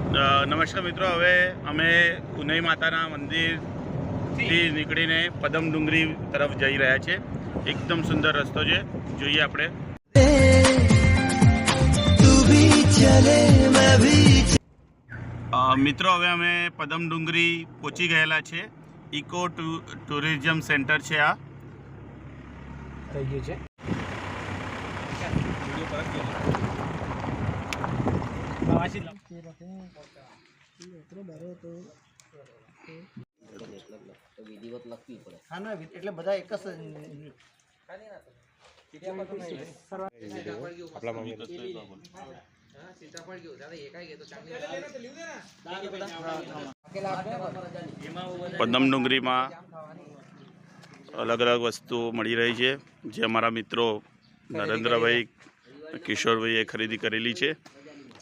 નમસ્કાર મિત્રો, હવે અમે ઉનાઈ માતાના મંદિરથી નીકળીને પદમ ડુંગરી તરફ જઈ રહ્યા છે। એકદમ સુંદર રસ્તો છે, જોઈએ આપણે। મિત્રો હવે અમે પદમ ડુંગરી પહોંચી ગયેલા છે। ઇકો ટુરિઝમ સેન્ટર છે આ થઈ ગયું છે। એટલે બધા એક જ પદમ ડુંગરીમાં અલગ અલગ વસ્તુઓ મળી રહી છે, જે અમારા મિત્રો નરેન્દ્રભાઈ, કિશોરભાઈએ ખરીદી કરેલી છે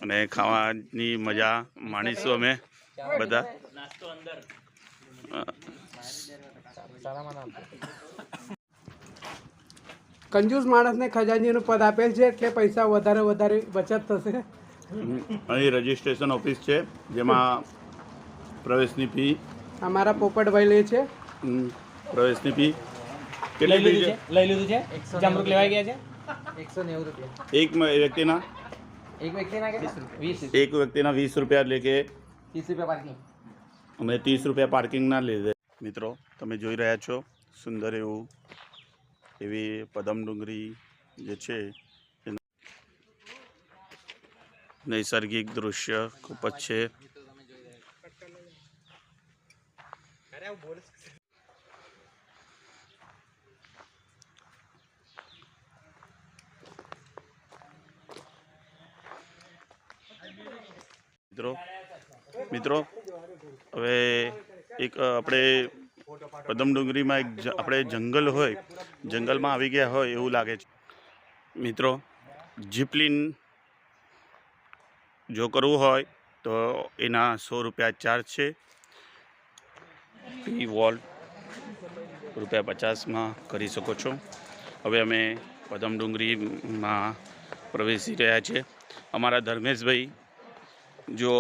અને ખાવાની મજા માણીશું અમે બધા। કંજૂસ માણસને ખજાનચીનું પદ આપેલ છે, એટલે પૈસા વધારે વધારે બચત થશે। અહીં રજીસ્ટ્રેશન ઓફિસ છે, જેમાં પ્રવેશની ફી અમારા પોપટભાઈ લે છે। પ્રવેશની ફી કેટલી લઈ લીધું છે। જામરૂક લેવાઈ ગયા છે 190 રૂપિયા એક વ્યક્તિના? એક વ્યક્તિના કે 20 એક વ્યક્તિના 20 રૂપિયા, એટલે કે 30 રૂપિયા પાર્કિંગ અમે 30 રૂપિયા પાર્કિંગના લીધે। મિત્રો તમે જોઈ રહ્યા છો સુંદર એવી પદમ ડુંગરી જે છે, નૈસર્ગિક દૃશ્ય ખૂબ જ છે। મિત્રો હવે એક આપણે પદમ ડુંગરીમાં એક આપણે જંગલ હોય, જંગલમાં આવી ગયા હોય એવું લાગે છે। મિત્રો જીપલીન જો કરવું હોય તો એના 100 રૂપિયા ચાર્જ છે। ફી વોલ્ટ ₹50માં કરી શકો છો। હવે અમે પદમ ડુંગરીમાં પ્રવેશી રહ્યા છે। અમારા ધર્મેશભાઈ જો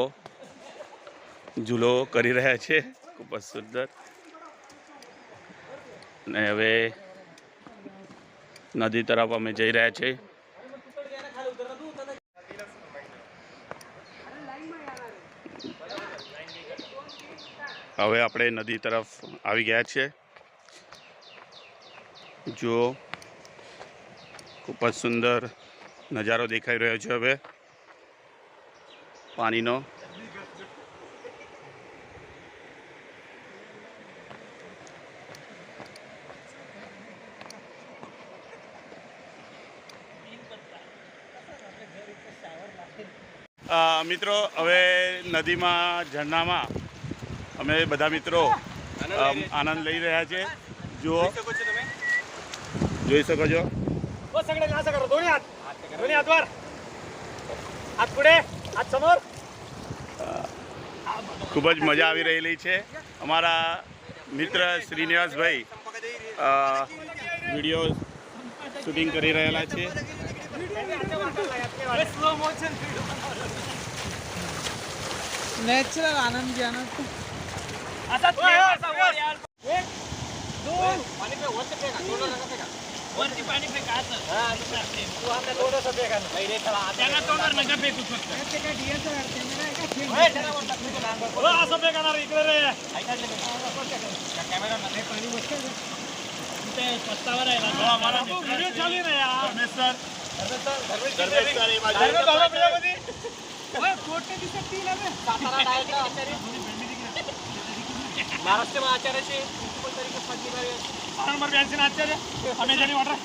ઝૂલો કરી રહ્યા છે, ખૂબ જ સુંદર। અને હવે નદી તરફ અમે જઈ રહ્યા છીએ। હવે આપણે નદી તરફ આવી ગયા છે। જો ખૂબ જ સુંદર નજારો દેખાઈ રહ્યો છે હવે પાણીનો। મિત્રો હવે નદીમાં, ઝરણામાં અમે બધા મિત્રો આનંદ લઈ રહ્યા છે। જુઓ, જોઈ શકો છો। ખૂબ જ મજા આવી રહેલી છે। અમારા મિત્ર શ્રીનિવાસભાઈ વિડીયો શૂટિંગ કરી રહેલા છે। नेचुरल आनंद की आनंद पानी पे वरती फेंका थोड़ा लगा फेंका वरती पाणी फेंका असं हां तू आपल्या थोडंसं फेंका नाही रे चला त्यांना तोंडावर नका फेकू फक्त ते काय डीएसआर करते ना एका फेक होय त्याला म्हणतात तू लांब हो असं फेकणार इकडे रे ऐकायचं का कॅमेरा मध्ये पाणी बसते ते पत्तावर आहे ना हमारा व्हिडिओ चालू आहे यार धर्मेश सर ही बाजू बाबा प्रियामध्ये ओए कोर्ट दिसत ती ना सातारा डायरेक्ट आचार्य महाराष्ट्र में आचार्य से प्रिंसिपल तरीके फटली बारी नंबर 82 आचार्य हमें जानी वाटर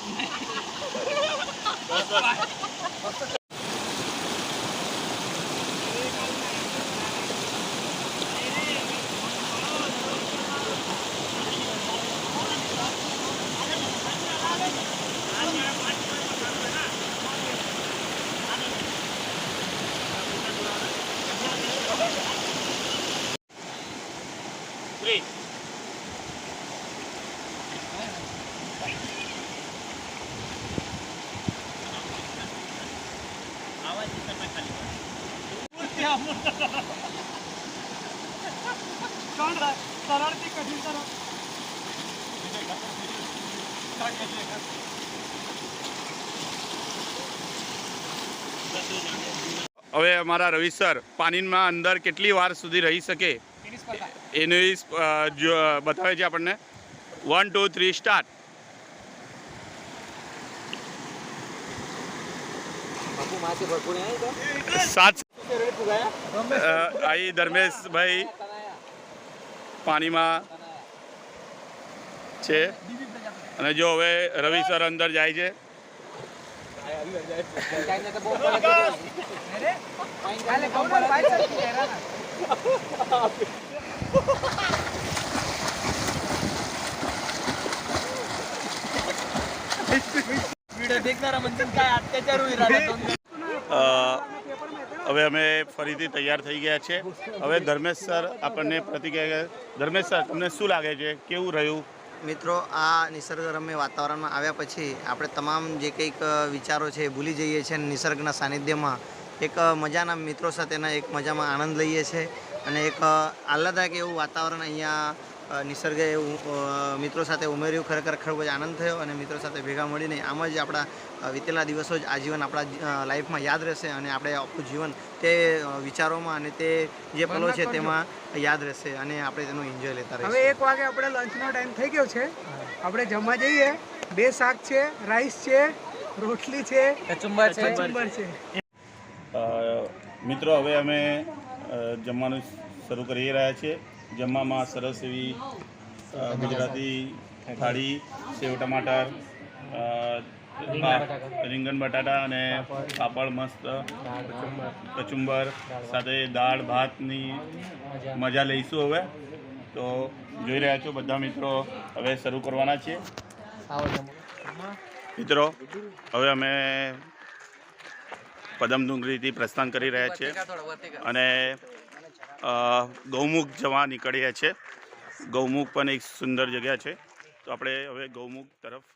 आवाज સરળથી કઠિન તરફ હવે અમારા રવિ સર પાણીમાં અંદર કેટલી વાર સુધી રહી શકે એનું જો બતાવે છે આપણને 1 2 3 સ્ટાર્ટ. સાત અહીં ધર્મેશભાઈ પાણીમાં છે અને જો હવે રવિ સર અંદર જાય છે. હવે અમે ફરીથી તૈયાર થઈ ગયા છે. હવે ધર્મેશ સર આપણને પ્રતિક્રિયા. ધર્મેશ સર, તમને શું લાગે છે, કેવું રહ્યું? મિત્રો, આ નિસર્ગરમ્ય વાતાવરણમાં આવ્યા પછી આપણે તમામ જે કંઈક વિચારો છે એ ભૂલી જઈએ છીએ અને નિસર્ગના સાનિધ્યમાં એક મજાના મિત્રો સાથેના એક મજામાં આનંદ લઈએ છીએ અને એક આહ્લાદક એવું વાતાવરણ અહીંયા નિસર્ગે મિત્રો સાથે ઉમેર્યું. ખરેખર ખૂબ જ આનંદ થયો અને મિત્રો સાથે ભેગા મળીને આમ જ આપણા વીતેલા દિવસો જ આજીવન આપણા લાઈફમાં યાદ રહેશે અને આપણે આખું જીવન તે વિચારોમાં અને તે જે પલો છે તેમાં યાદ રહેશે અને આપણે તેનું એન્જોય લેતા રહીશું. હવે 1 વાગે આપણે લંચનો ટાઈમ થઈ ગયો છે. આપણે જમવા જઈએ. 2 શાક છે, રાઈસ છે, રોટલી છે, કચુંબર છે. મિત્રો, હવે અમે જમવાનું શરૂ કરી રહ્યા છીએ. જમવામાં સરસ એવી ગુજરાતી થાળી, સેવ ટમાટર, રીંગણ બટાટા અને પાપડ મસ્ત, કચુંબર સાથે દાળ ભાતની મજા લઈશું. હવે તો જોઈ રહ્યા છો બધા મિત્રો, હવે શરૂ કરવાના છીએ. મિત્રો, હવે અમે પદમડુંગરીથી પ્રસ્થાન કરી રહ્યા છીએ અને ગૌમુખ જવા નીકળ્યા છે. ગૌમુખ પણ એક સુંદર જગ્યા છે, તો આપણે હવે ગૌમુખ તરફ